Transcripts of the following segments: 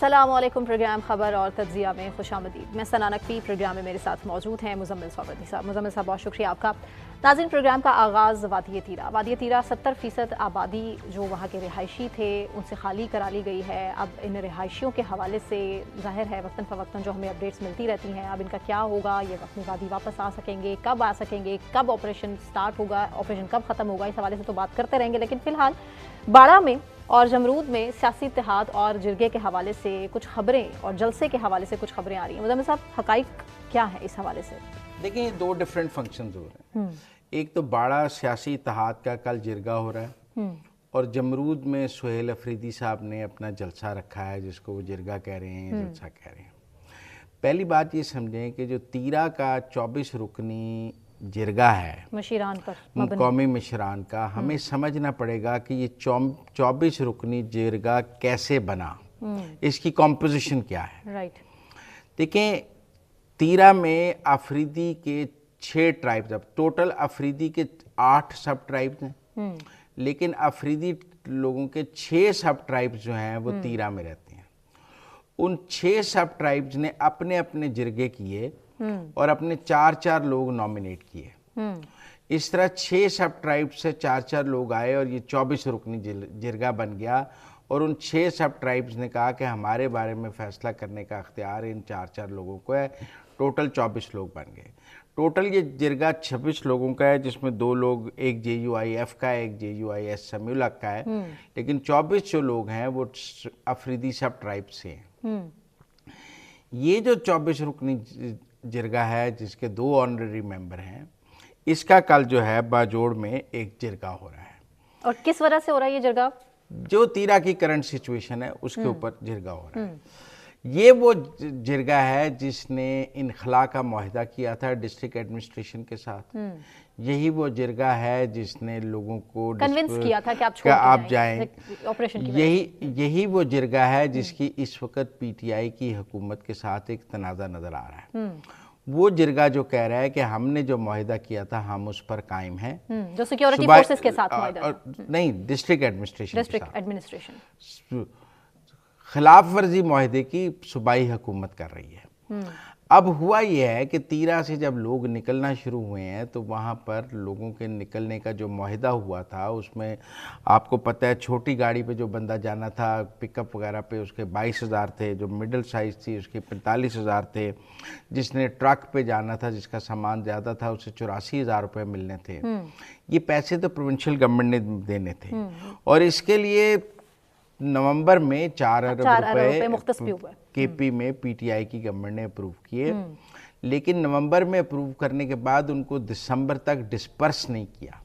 अस्सलामुअलैकुम। प्रोग्राम खबर और तज्जिया में खुशामदीद। मैं सना नकवी, प्रोग्राम में मेरे साथ मौजूद हैं मुजम्मिल सौगंधी साहब। मुजम्मिल साहब, बहुत शुक्रिया आपका। नाज़रीन, प्रोग्राम का आगाज़ वादिय तीरा 70% आबादी जो वहाँ के रिहायशी थे उनसे खाली करा ली गई है। अब इन रिहायशियों के हवाले से ज़ाहिर है वक्तन फ़वक्तन जो हमें अपडेट्स मिलती रहती हैं, अब इनका क्या होगा, ये वक्मी वादी वापस आ सकेंगे, कब आ सकेंगे, कब ऑपरेशन स्टार्ट होगा, ऑपरेशन कब ख़त्म होगा, इस हवाले से तो बात करते रहेंगे। लेकिन फ़िलहाल बाड़ा में और जमरूद में सियासी इत्तेहाद और जिरगे के हवाले से कुछ खबरें और जलसे के हवाले से कुछ खबरें आ रही हैं। मुजम्मिल साहब, हकाइक क्या है इस हवाले से? देखिए, दो डिफरेंट फंक्शंस हो रहे हैं। एक तो बाड़ा सियासी इत्तेहाद का कल जिरगा हो रहा है और जमरूद में सुहेल अफरीदी साहब ने अपना जलसा रखा है, जिसको वो जिरगा कह रहे हैं, जलसा कह रहे हैं। पहली बात ये समझें कि जो तीरा का 24 रुकनी जिरगा है मशीरान पर कौमी मशीरान का, हमें समझना पड़ेगा कि ये 24 रुकनी जिरगा कैसे बना, इसकी कॉम्पोजिशन क्या है। राइट। देखें, तीरा में अफरीदी के 6 ट्राइब्स, अब टोटल अफरीदी के 8 सब ट्राइब्स हैं, लेकिन अफरीदी लोगों के 6 सब ट्राइब्स जो हैं वो तीरा में रहते हैं। उन 6 सब ट्राइब्स ने अपने अपने जिरगे किए और अपने 4-4 लोग नॉमिनेट किए। इस तरह 6 सब ट्राइब्स से 4-4 लोग आए और ये 24 रुकनी जिरगा बन गया। और उन 6 सब ट्राइब्स ने कहा कि हमारे बारे में फैसला करने का अख्तियार इन 4-4 लोगों को है। टोटल 24 लोग बन गए। टोटल ये जिरगा 26 लोगों का है, जिसमें 2 लोग, एक JUIF का है, एक JUIS समूलक का है, लेकिन 24 जो लोग हैं वो अफरीदी सब ट्राइब से हैं। ये जो 24 रुकनी जिरगा है, जिसके 2 ऑनररी मेंबर हैं, इसका कल जो है बाजोड़ में एक जिरगा हो रहा है। और किस वजह से हो रहा है ये जिरगा? जो तीरा की करंट सिचुएशन है उसके ऊपर जिरगा हो रहा है। ये वो जिरगा है जिसने इनखला का मुआहदा किया था डिस्ट्रिक्ट एडमिनिस्ट्रेशन के साथ। यही वो जिरगा है जिसने लोगों को कन्विंस किया था कि आप जाएं ऑपरेशन की। यही वो जिरगा है जिसकी इस वक्त PTI की हुकूमत के साथ एक तनाज़ा नजर आ रहा है। वो जिरगा जो कह रहा है कि हमने जो मुआहदा किया था हम उस पर कायम हैं, जो सिक्योरिटी फोर्सेस के साथ मुआहदा नहीं, डिस्ट्रिक्ट एडमिनिस्ट्रेशन खिलाफ वर्जी मुआहदे की सूबाई हुकूमत कर रही है। अब हुआ यह है कि तीरा से जब लोग निकलना शुरू हुए हैं तो वहाँ पर लोगों के निकलने का जो मुआहदा हुआ था उसमें आपको पता है छोटी गाड़ी पे जो बंदा जाना था पिकअप वगैरह पे उसके 22,000 थे, जो मिडिल साइज़ थी उसके 45,000 थे, जिसने ट्रक पे जाना था जिसका सामान ज़्यादा था उसे 84,000 रुपये मिलने थे। ये पैसे तो प्रोविंशियल गवर्नमेंट ने देने थे और इसके लिए नवंबर में 4 अरब रुपए KP में PTI की गवर्नमेंट ने अप्रूव किए, लेकिन नवंबर में अप्रूव करने के बाद उनको दिसंबर तक डिस्पर्स नहीं किया।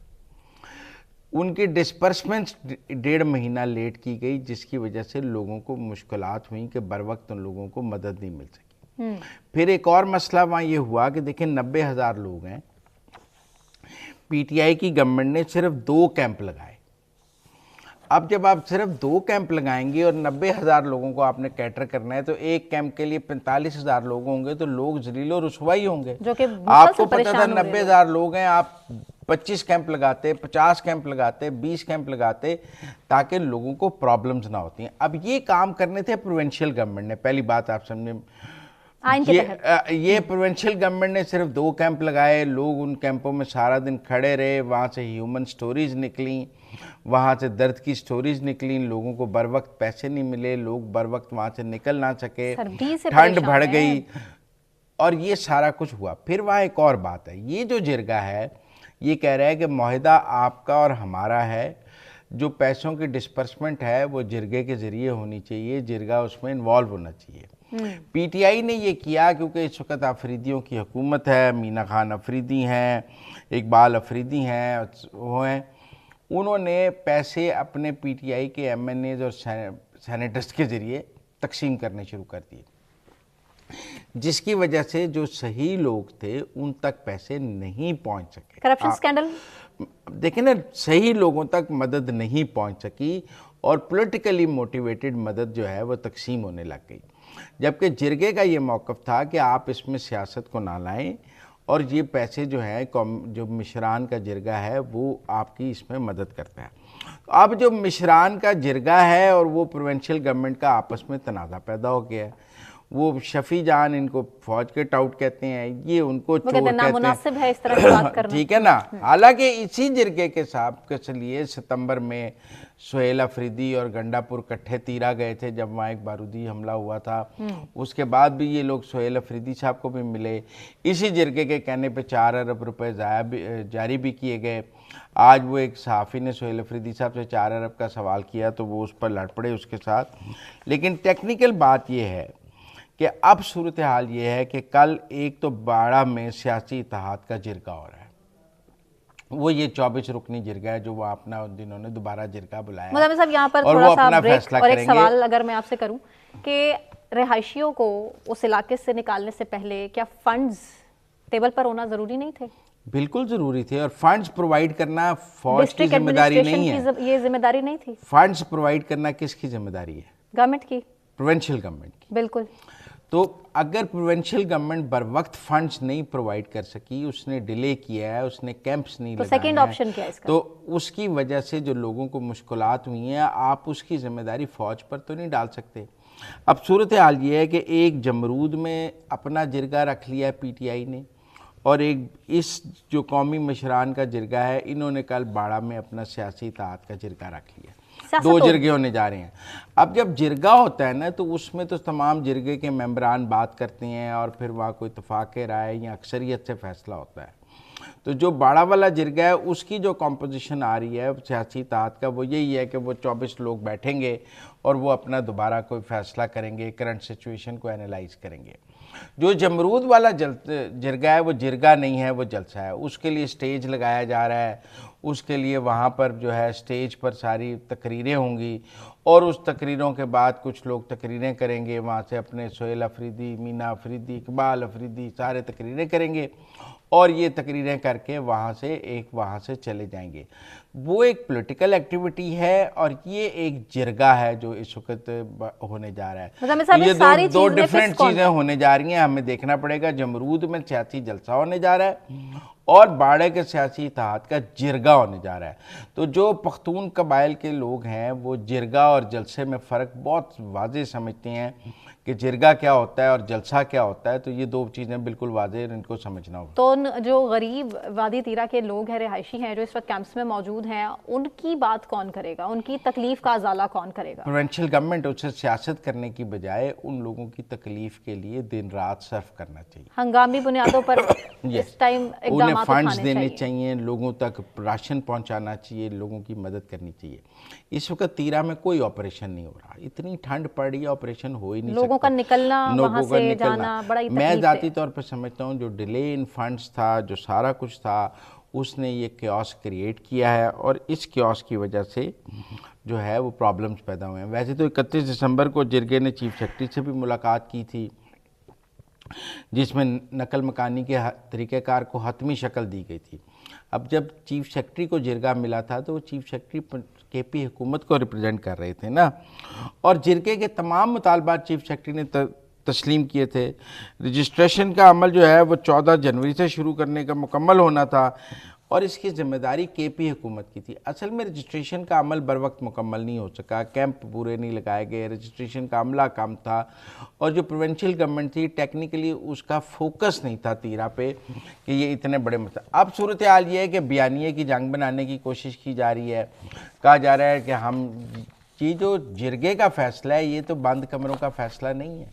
उनकी डिस्पर्समेंट्स 1.5 महीना लेट की गई, जिसकी वजह से लोगों को मुश्किलात हुई कि बर वक्त उन लोगों को मदद नहीं मिल सकी। फिर एक और मसला वहाँ ये हुआ कि देखिए 90,000 लोग हैं, PTI की गवर्नमेंट ने सिर्फ 2 कैंप लगाए। अब जब आप सिर्फ 2 कैंप लगाएंगे और 90,000 लोगों को आपने कैटर करना है तो एक कैंप के लिए 45,000 लोग होंगे तो लोग जलीलो रुसवाई होंगे। जो कि आपको पता था 90,000 लोग हैं, आप 25 कैंप लगाते, 50 कैंप लगाते, 20 कैंप लगाते ताकि लोगों को प्रॉब्लम्स ना होती हैं। अब ये काम करने थे प्रोविंशियल गवर्नमेंट ने। पहली बात आप समझे, ये प्रोविंशियल गवर्नमेंट ने सिर्फ 2 कैंप लगाए, लोग उन कैंपों में सारा दिन खड़े रहे, वहाँ से ह्यूमन स्टोरीज निकली, वहाँ से दर्द की स्टोरीज निकली, लोगों को बर वक्त पैसे नहीं मिले, लोग बर वक्त वहाँ से निकल ना सके, ठंड बढ़ गई और ये सारा कुछ हुआ। फिर वहाँ एक और बात है, ये जो जिरगा है ये कह रहा है कि मुआहदा आपका और हमारा है, जो पैसों की डिस्पर्समेंट है वो जिरगे के ज़रिए होनी चाहिए, जिरगा उसमें इन्वॉल्व होना चाहिए। PTI ने ये किया क्योंकि इस वक्त अफरीदियों की हुकूमत है, मीना खान अफरीदी हैं, इकबाल अफरीदी हैं, वो हैं, उन्होंने पैसे अपने PTI के MNAs और सेनेटर्स के ज़रिए तकसीम करने शुरू कर दिए, जिसकी वजह से जो सही लोग थे उन तक पैसे नहीं पहुंच सके। करप्शन स्कैंडल देखें ना, सही लोगों तक मदद नहीं पहुंच सकी और पॉलिटिकली मोटिवेटेड मदद जो है वो तकसीम होने लग गई। जबकि जिरगे का ये मौक़िफ़ था कि आप इसमें सियासत को ना लाएं और ये पैसे जो हैं, जो मिशरान का जिरगा है वो आपकी इसमें मदद करता है। अब जो मिश्रान का जिरगा है और वो प्रोविंशियल गवर्नमेंट का आपस में तनाज़ा पैदा हो गया है। वो शफी जान, इनको फौज के टाउट कहते हैं, ये उनको चोर कहते हैं, नामुनासिब है इस तरह की बात करना। ठीक है ना। हालांकि इसी जिरगे के साथ के लिए सितंबर में सुहेल अफरीदी और गंडापुर कट्ठे तीरा गए थे जब वहाँ एक बारूदी हमला हुआ था। उसके बाद भी ये लोग सुहेल अफरीदी साहब को भी मिले। इसी जिरगे के कहने पे 4 अरब रुपए जारी भी किए गए। आज वो एक सहाफ़ी ने सुहेल अफरीदी साहब से 4 अरब का सवाल किया तो वो उस पर लड़ पड़े उसके साथ। लेकिन टेक्निकल बात ये है कि अब सूरत हाल ये है कि कल एक तो बाड़ा में सियासी इत्तेहाद का जिरगा हो रहा है। वो ये 24 रुकनी जिरगा है जो वो अपना उन दिनों ने दोबारा जिरगा बुलाया। मतलब साहब यहाँ पर थोड़ा सा ब्रेक और एक सवाल अगर मैं आपसे करूं कि रिहायशियों को उस इलाके से निकालने से पहले क्या फंड्स टेबल पर होना जरूरी नहीं थे? बिल्कुल जरूरी थे। और फंड्स प्रोवाइड करना फौज की जिम्मेदारी नहीं है। ये जिम्मेदारी नहीं थी। फंड्स प्रोवाइड करना किसकी जिम्मेदारी है? गवर्नमेंट की, प्रोविंशियल गवर्नमेंट की। बिल्कुल। तो अगर प्रोविंशियल गवर्नमेंट बर वक्त फंड्स नहीं प्रोवाइड कर सकी, उसने डिले किया है, उसने कैंप्स नहीं तो लगाए सेकंड ऑप्शन क्या है इसका? तो उसकी वजह से जो लोगों को मुश्किलात हुई हैं, आप उसकी जिम्मेदारी फौज पर तो नहीं डाल सकते। अब सूरत हाल ये है कि एक जमरूद में अपना जिरगा रख लिया है पीटीआई ने, और एक इस जो कौमी मशरान का जिरगा है, इन्होंने कल बाड़ा में अपना सियासी इत्तेहाद का जिरगा रख लिया। 2 जिरगे होने जा रहे हैं। अब जब जिरगा होता है ना तो उसमें तो तमाम जिरगे के मेंबरान बात करते हैं और फिर वहाँ कोई इत्तेफाक राय या अक्सरियत से फैसला होता है। तो जो बाड़ा वाला जिरगा है उसकी जो कॉम्पोजिशन आ रही है सियासी इत्तेहाद का, वो यही है कि वो 24 लोग बैठेंगे और वो अपना दोबारा कोई फैसला करेंगे, करंट सिचुएशन को एनालाइज करेंगे। जो जमरूद वाला जिरगा है वो जिरगा नहीं है, वो जलसा है। उसके लिए स्टेज लगाया जा रहा है, उसके लिए वहाँ पर जो है स्टेज पर सारी तकरीरें होंगी और उस तकरीरों के बाद कुछ लोग तकरीरें करेंगे, वहाँ से अपने सुहेल अफरीदी, मीना अफरीदी, इकबाल अफरीदी सारे तकरीरें करेंगे और ये तकरीरें करके वहाँ से चले जाएंगे। वो एक पॉलिटिकल एक्टिविटी है और ये एक जिरगा है जो इस वक्त होने जा रहा है। तो ये दो डिफरेंट चीज़ें होने जा रही हैं। हमें देखना पड़ेगा। जमरूद में सियासी जलसा होने जा रहा है और बाड़े के सियासी इत्तेहाद का जिरगा होने जा रहा है। तो जो पख्तून कबाइल के लोग हैं वो जिरगा और जलसे में फ़र्क बहुत वाज़ेह समझते हैं कि जिरगा क्या होता है और जलसा क्या होता है। तो ये 2 चीज़ें बिल्कुल वाज़ेह इनको समझना होगा। तो जो गरीब वादी तीरा के लोग हैं, रिहायशी हैं, जो इस वक्त कैंप्स में मौजूद हैं, उनकी बात कौन करेगा? उनकी तकलीफ का अजाला कौन करेगा? प्रोविंशियल गवर्नमेंट उसे सियासत करने की बजाय उन लोगों की तकलीफ के लिए दिन रात सर्फ करना चाहिए। हंगामी बुनियादों पर इस टाइम उन्हें फंड्स देने चाहिए, लोगों तक राशन पहुंचाना चाहिए, लोगों की मदद करनी चाहिए। इस वक्त तीरा में कोई ऑपरेशन नहीं हो रहा, इतनी ठंड पड़ रही है, ऑपरेशन हो ही नहीं सकता। लोगों का निकलना, वहां से जाना बड़ा ही तकलीफ है। मैं जाती तौर पर समझता हूँ जो डिले इन फंड्स था, जो सारा कुछ था, उसने ये क्योस क्रिएट किया है और इस क्योस की वजह से जो है वो प्रॉब्लम्स पैदा हुए हैं। वैसे तो 31 दिसंबर को जिरगे ने चीफ सेक्रेटरी से भी मुलाकात की थी जिसमें नकल मकानी के तरीक़ेकार को हतमी शक्ल दी गई थी। अब जब चीफ सेक्रेटरी को जिरगा मिला था तो वो चीफ सेक्रेटरी केपी हुकूमत को रिप्रेजेंट कर रहे थे ना, और जिरगे के तमाम मुतालबात चीफ सेक्रेटरी ने तस्लीम किए थे। रजिस्ट्रेशन का अमल जो है वो 14 जनवरी से शुरू करने का मुकम्मल होना था और इसकी ज़िम्मेदारी केपी हुकूमत की थी। असल में रजिस्ट्रेशन का अमल बर वक्त मुकम्मल नहीं हो सका, कैंप पूरे नहीं लगाए गए, रजिस्ट्रेशन का अमला कम था और जो प्रोविंशियल गवर्नमेंट थी टेक्निकली उसका फोकस नहीं था तीरा पे कि ये इतने बड़े मसले। अब सूरत हाल ये है कि बयानिए की जंग बनाने की कोशिश की जा रही है। कहा जा रहा है कि हम ये जो जिरगे का फ़ैसला है ये तो बंद कमरों का फ़ैसला नहीं है,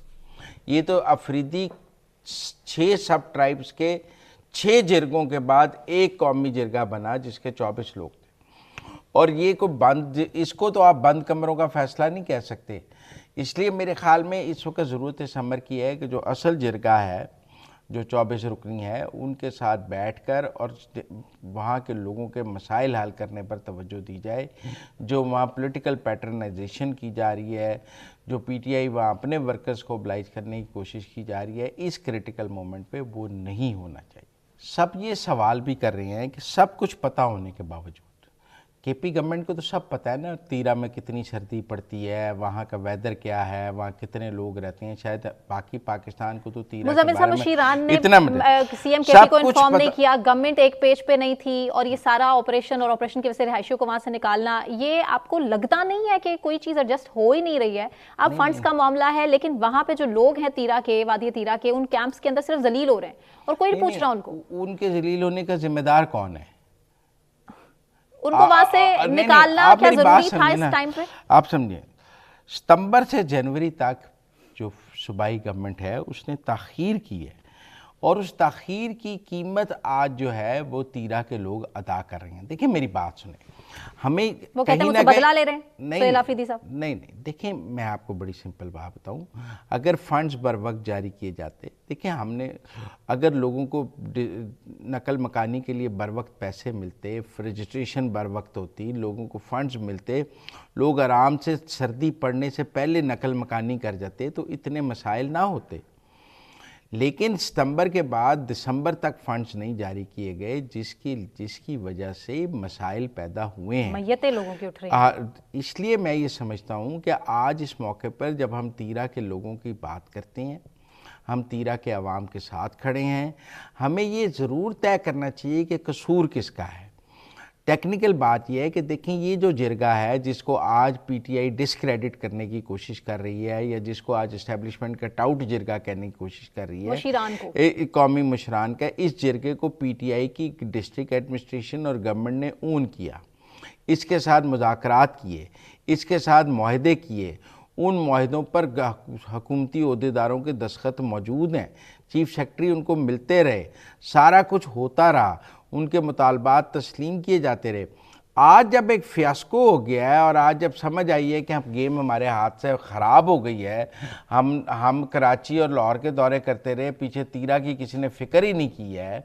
ये तो अफरीदी 6 सब ट्राइब्स के 6 जिरगों के बाद एक कौमी जिरगा बना जिसके 24 लोग थे और ये को बंद, इसको तो आप बंद कमरों का फ़ैसला नहीं कह सकते। इसलिए मेरे ख़्याल में इस वक्त ज़रूरत इस अमर की है कि जो असल जिरगा है, जो 24 रुकनी है, उनके साथ बैठकर और वहाँ के लोगों के मसाइल हल करने पर तवज्जो दी जाए। जो वहाँ पॉलिटिकल पैटर्नाइजेशन की जा रही है, जो पीटीआई वहाँ अपने वर्कर्स को ओबलाइज करने की कोशिश की जा रही है, इस क्रिटिकल मोमेंट पे वो नहीं होना चाहिए। सब ये सवाल भी कर रहे हैं कि सब कुछ पता होने के बावजूद केपी गवर्नमेंट को तो सब पता है ना, तीरा में कितनी सर्दी पड़ती है, वहाँ का वेदर क्या है, वहाँ कितने लोग रहते हैं। शायद बाकी पाकिस्तान को तो तीरा के बारे में इतना सीएम केपी को इन्फॉर्म नहीं किया, गवर्नमेंट एक पेज पे नहीं थी, और ये सारा ऑपरेशन और ऑपरेशन की वजह से रिहायशियों को वहां से निकालना, ये आपको लगता नहीं है कि कोई चीज एडजस्ट हो ही नहीं रही है? अब फंड्स का मामला है, लेकिन वहां पे जो लोग हैं तीरा के, वादी तीरा के, उन कैंप्स के अंदर सिर्फ जलील हो रहे हैं और कोई नहीं पूछ रहा उनको। उनके जलील होने का जिम्मेदार कौन है? उनको वहां से निकालना क्या जरूरी था इस टाइम पे? आप समझिए, सितंबर से जनवरी तक जो सूबाई गवर्नमेंट है उसने ताखीर की है, और उस ताखीर की कीमत आज जो है वो तीरा के लोग अदा कर रहे हैं। देखिए मेरी बात सुने, हमें वो कहते हैं बदला ले रहे हैं नहीं, देखिए मैं आपको बड़ी सिंपल बात बताऊं, अगर फंड्स बर वक्त जारी किए जाते, देखिए हमने अगर लोगों को नकल मकानी के लिए बर वक्त पैसे मिलते, रजिस्ट्रेशन बर वक्त होती, लोगों को फंड्स मिलते, लोग आराम से सर्दी पड़ने से पहले नकल मकानी कर जाते, तो इतने मसाइल ना होते। लेकिन सितंबर के बाद दिसंबर तक फंड्स नहीं जारी किए गए, जिसकी वजह से मसाइल पैदा हुए हैं, मैयतें लोगों की उठ रही हैं। इसलिए मैं ये समझता हूँ कि आज इस मौके पर जब हम तीरा के लोगों की बात करते हैं, हम तीरा के अवाम के साथ खड़े हैं, हमें ये ज़रूर तय करना चाहिए कि कसूर किसका है। टेक्निकल बात यह है कि देखें, ये जो जिरगा है जिसको आज पीटीआई डिस्क्रेडिट करने की कोशिश कर रही है, या जिसको आज इस्टेब्लिशमेंट का टाउट जिरगा कहने की कोशिश कर रही है, कौमी मुशरान का, इस जिरगे को पीटीआई की डिस्ट्रिक्ट एडमिनिस्ट्रेशन और गवर्नमेंट ने ऊन किया, इसके साथ मुज़ाकरात किए, इसके साथ मुआहदे किए, उन मुआहदों पर हुकूमती ओहदेदारों के दस्तखत मौजूद हैं, चीफ सेक्रेटरी उनको मिलते रहे, सारा कुछ होता रहा, उनके मुतालबात तस्लीम किए जाते रहे। आज जब एक फियास्को हो गया है, और आज जब समझ आई है कि हम गेम हमारे हाथ से ख़राब हो गई है, हम कराची और लाहौर के दौरे करते रहे, पीछे तीरा की किसी ने फ़िक्र ही नहीं की है,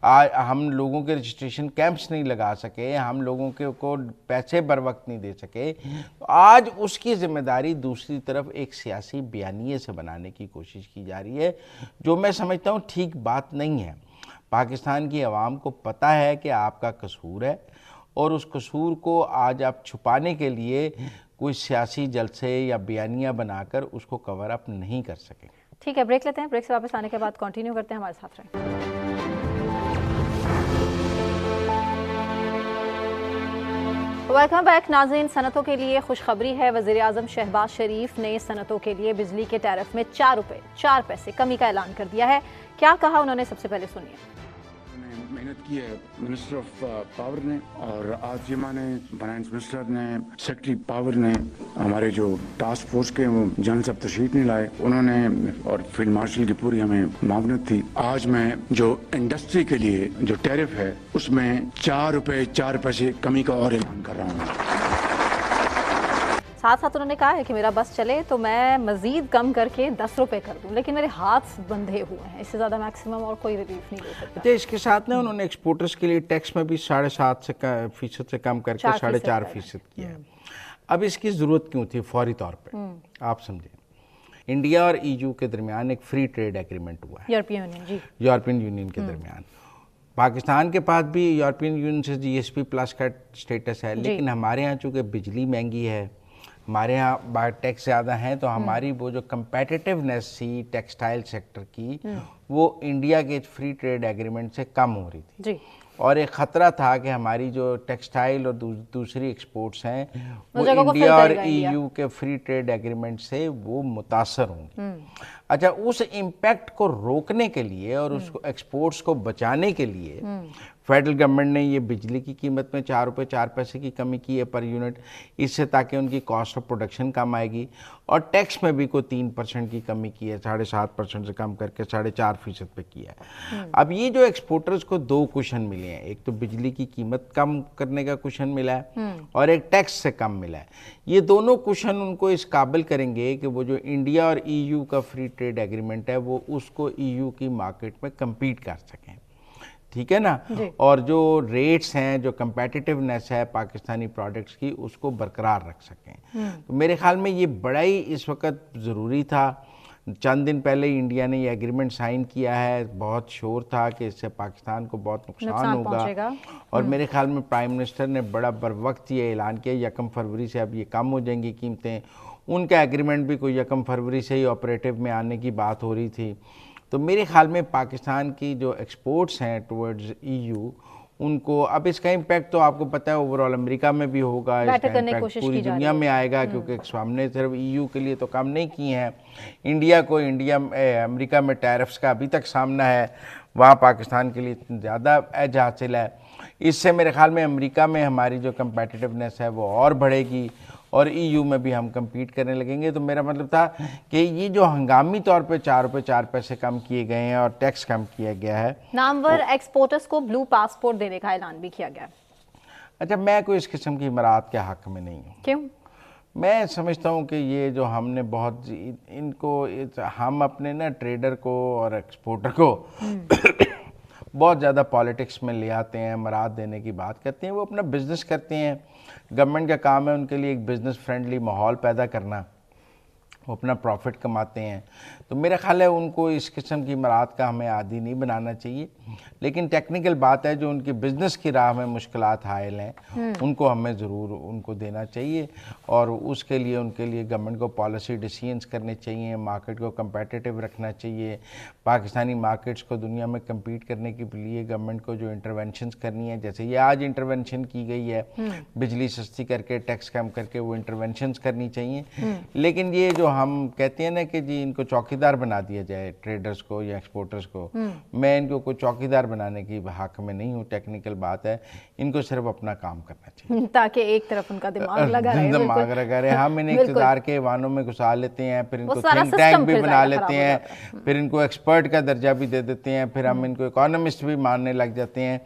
आज हम लोगों के रजिस्ट्रेशन कैंप्स नहीं लगा सके, हम लोगों के को पैसे बर वक्त नहीं दे सके, तो आज उसकी ज़िम्मेदारी दूसरी तरफ एक सियासी बयानिए से बनाने की कोशिश की जा रही है, जो मैं समझता हूँ ठीक बात नहीं है। पाकिस्तान की आवाम को पता है कि आपका कसूर है, और उस कसूर को आज आप छुपाने के लिए कोई सियासी जलसे या बयानियाँ बनाकर उसको कवर अप नहीं कर सकें। ठीक है, ब्रेक लेते हैं, ब्रेक से वापस आने के बाद कंटिन्यू करते हैं, हमारे साथ रहें। वेलकम बैक नाज़रीन। सनतों के लिए खुशखबरी है, वज़ीर-ए-आज़म शहबाज शरीफ ने सनतों के लिए बिजली के टैरिफ में 4 रुपये 4 पैसे कमी का ऐलान कर दिया है। क्या कहा उन्होंने, सबसे पहले सुनिए। मेहनत की है मिनिस्टर ऑफ पावर ने, और आसिमा ने, फाइनेंस मिनिस्टर ने, सेक्रेटरी पावर ने, हमारे जो टास्क फोर्स के वो जनरल साहब तशरीफ नहीं लाए उन्होंने, और फील्ड मार्शल की पूरी हमें मामनत थी। आज मैं जो इंडस्ट्री के लिए जो टैरिफ है उसमें 4 रुपये 4 पैसे कमी का और ऐलान कर रहा हूँ। साथ साथ उन्होंने कहा है कि मेरा बस चले तो मैं मजीद कम करके 10 रुपये कर दूं, लेकिन मेरे हाथ बंधे हुए हैं, इससे ज़्यादा मैक्सिमम और कोई रिलीफ नहीं दे सकता। तो इसके साथ ना उन्होंने एक्सपोर्टर्स के लिए टैक्स में भी 7.5% से कम करके 4.5% किया है। अब इसकी ज़रूरत क्यों थी फौरी तौर पर? आप समझें, इंडिया और EU के दरमियान एक फ्री ट्रेड एग्रीमेंट हुआ है, यूरोपियन यूनियन के दरमियान। पाकिस्तान के पास भी यूरोपियन यूनियन से GSP प्लस का स्टेटस है, लेकिन हमारे यहाँ चूँकि बिजली महंगी है, हमारे यहाँ टैक्स ज़्यादा हैं, तो हमारी वो जो कंपेटिटिवनेस थी टेक्सटाइल सेक्टर की, वो इंडिया के फ्री ट्रेड एग्रीमेंट से कम हो रही थी जी। और एक ख़तरा था कि हमारी जो टेक्सटाइल और दूसरी एक्सपोर्ट्स हैं वो इंडिया और EU के फ्री ट्रेड एग्रीमेंट से वो मुतासर होंगी। अच्छा, उस इम्पैक्ट को रोकने के लिए और उसको एक्सपोर्ट्स को बचाने के लिए फेडरल गवर्नमेंट ने ये बिजली की कीमत में 4 रुपये 4 पैसे की कमी की है पर यूनिट, इससे ताकि उनकी कॉस्ट ऑफ प्रोडक्शन कम आएगी। और टैक्स में भी कोई 3% की कमी की है, 7.5% से कम करके 4.5% पे किया है। अब ये जो एक्सपोर्टर्स को 2 कुशन मिले हैं, एक तो बिजली की कीमत कम करने का कुशन मिला है और एक टैक्स से कम मिला है। ये दोनों कुशन उनको इस काबिल करेंगे कि वो जो इंडिया और EU का फ्री ट्रेड एग्रीमेंट है वो उसको EU की मार्केट में कम्पीट कर सकें, ठीक है ना, और जो रेट्स हैं, जो कंपेटिटिवनेस है पाकिस्तानी प्रोडक्ट्स की, उसको बरकरार रख सकें। तो मेरे ख्याल में ये बड़ा ही इस वक्त ज़रूरी था। चंद दिन पहले ही इंडिया ने ये एग्रीमेंट साइन किया है, बहुत शोर था कि इससे पाकिस्तान को बहुत नुकसान होगा। और मेरे ख्याल में प्राइम मिनिस्टर ने बड़ा बर वक्त ये ऐलान किया 1 फरवरी से अब ये कम हो जाएंगी कीमतें। उनका एग्रीमेंट भी कोई 1 फरवरी से ही ऑपरेटिव में आने की बात हो रही थी। तो मेरे ख्याल में पाकिस्तान की जो एक्सपोर्ट्स हैं टुवर्ड्स EU, उनको अब इसका इम्पैक्ट तो आपको पता है ओवरऑल अमेरिका में भी होगा, इसका इम्पैक्ट पूरी दुनिया में आएगा, क्योंकि हमने सिर्फ EU के लिए तो काम नहीं किए हैं। अमेरिका में टैरिफ्स का अभी तक सामना है, वहाँ पाकिस्तान के लिए ज़्यादा एज हासिल है। इससे मेरे ख्याल में अमेरिका में हमारी जो कम्पेटिटिवनेस है वो और बढ़ेगी और EU में भी हम compete करने लगेंगे। तो मेरा मतलब था कि ये जो हंगामी तौर पे 4 रुपये 4 पैसे कम किए गए हैं और टैक्स कम किया गया है, नामवर एक्सपोर्टर्स को ब्लू पासपोर्ट देने का ऐलान भी किया गया है। अच्छा, मैं कोई इस किस्म की इमारत के हक में नहीं हूँ। क्यों? मैं समझता हूँ कि ये जो हमने हम अपने ना ट्रेडर को और एक्सपोर्टर को बहुत ज़्यादा पॉलिटिक्स में ले आते हैं, इमारत देने की बात करते हैं। वो अपना बिजनेस करते हैं, गवर्नमेंट का काम है उनके लिए एक बिज़नेस फ्रेंडली माहौल पैदा करना, वो अपना प्रॉफिट कमाते हैं। तो मेरा ख्याल है उनको इस किस्म की इमारत का हमें आदी नहीं बनाना चाहिए। लेकिन टेक्निकल बात है, जो उनकी बिज़नेस की राह में मुश्किलात हायल हैं उनको हमें ज़रूर उनको देना चाहिए और उसके लिए उनके लिए गवर्नमेंट को पॉलिसी डिसीजंस करने चाहिए, मार्केट को कंपेटिटिव रखना चाहिए। पाकिस्तानी मार्केट्स को दुनिया में कम्पीट करने के लिए गवर्नमेंट को जो इंटरवेंशंस करनी है, जैसे ये आज इंटरवेंशन की गई है बिजली सस्ती करके, टैक्स कम करके, वो इंटरवेंशंस करनी चाहिए। लेकिन ये जो हम कहते हैं ना कि जी इनको चौकीदार बना दिया जाए ट्रेडर्स को या एक्सपोर्टर्स को, मैं इनको कोई चौकीदार बनाने की हक में नहीं हूँ। टेक्निकल बात है, इनको सिर्फ अपना काम करना चाहिए ताकि एक तरफ उनका दिमाग लगा रहे। हम इन्हें इक़्तिदार के वानों में घुसा लेते हैं, फिर इनको थिंक टैंक भी बना लेते हैं, फिर इनको एक्सपर्ट का दर्जा भी दे देते हैं, फिर हम इनको इकोनॉमिस्ट भी मानने लग जाते हैं।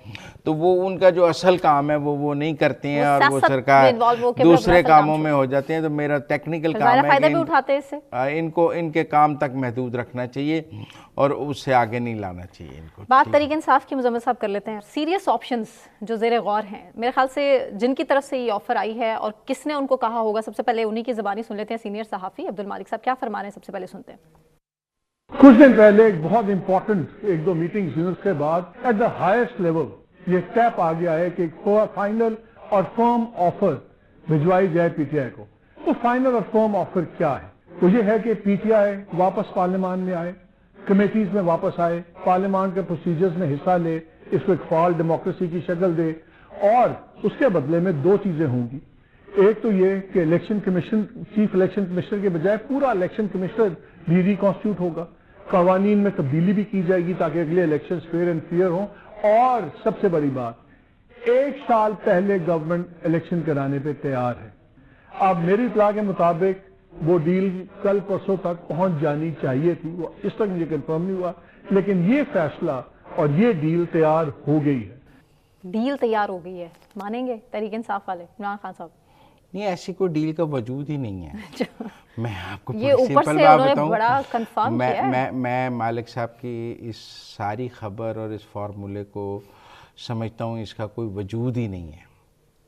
तो वो उनका जो असल काम है वो नहीं करते हैं और वो सरकार दूसरे कामों में हो जाते हैं। तो मेरा टेक्निकल काम है इनको इनके काम तक महदूद रखना चाहिए और उससे आगे नहीं लाना चाहिए इनको। बात तरीके इंसाफ की मुजम्मिल साहब कर लेते हैं। सीरियस ऑप्शंस जो ज़ेरे गौर हैं, मेरे ख्याल से जिनकी तरफ से ये ऑफर आई है और किसने उनको कहा होगा, सबसे पहले उन्हीं की ज़बानी सुन लेते हैं। सीनियर सहाफ़ी अब्दुल मालिक साहब क्या फरमा रहे हैं, सबसे पहले सुनते हैं। कुछ दिन पहले एक बहुत इंपॉर्टेंट 1-2 मीटिंग्स हुई, उसके बाद एट द हाईएस्ट लेवल ये स्टेप आ गया है कि फाइनल और फर्म ऑफर भिजवाई जाए पीटीआई को। तो फाइनल और फर्म ऑफर क्या है? तो ये है कि पीटीआई वापस पार्लियामान में आए, कमेटीज में वापस आए, पार्लियामान के प्रोसीजर्स में हिस्सा ले, इसको एक फॉल डेमोक्रेसी की शक्ल दे और उसके बदले में 2 चीजें होंगी। एक तो ये कि election commission, chief election commissioner के बजाय पूरा इलेक्शन कमिश्नर भी रिकॉन्स्टिट्यूट होगा, कवानीन में तब्दीली भी की जाएगी ताकि अगले इलेक्शन फेयर एंड फेयर हों। और सबसे बड़ी बात, 1 साल पहले गवर्नमेंट इलेक्शन कराने पे तैयार है। अब मेरी इत्तला के मुताबिक वो डील कल परसों तक पहुंच जानी चाहिए थी, वो इस तक मुझे कंफर्म नहीं हुआ, लेकिन ये फैसला और ये डील तैयार हो गई है। डील तैयार हो गई है, मानेंगे तहरीक इंसाफ वाले इमरान खान साहब? नहीं, ऐसी कोई डील का वजूद ही नहीं है। मैं आपको ये ऊपर से उन्होंने बड़ा कंफर्म किया है। मैं मालिक साहब की इस सारी खबर और इस फार्मूले को समझता हूँ इसका कोई वजूद ही नहीं है।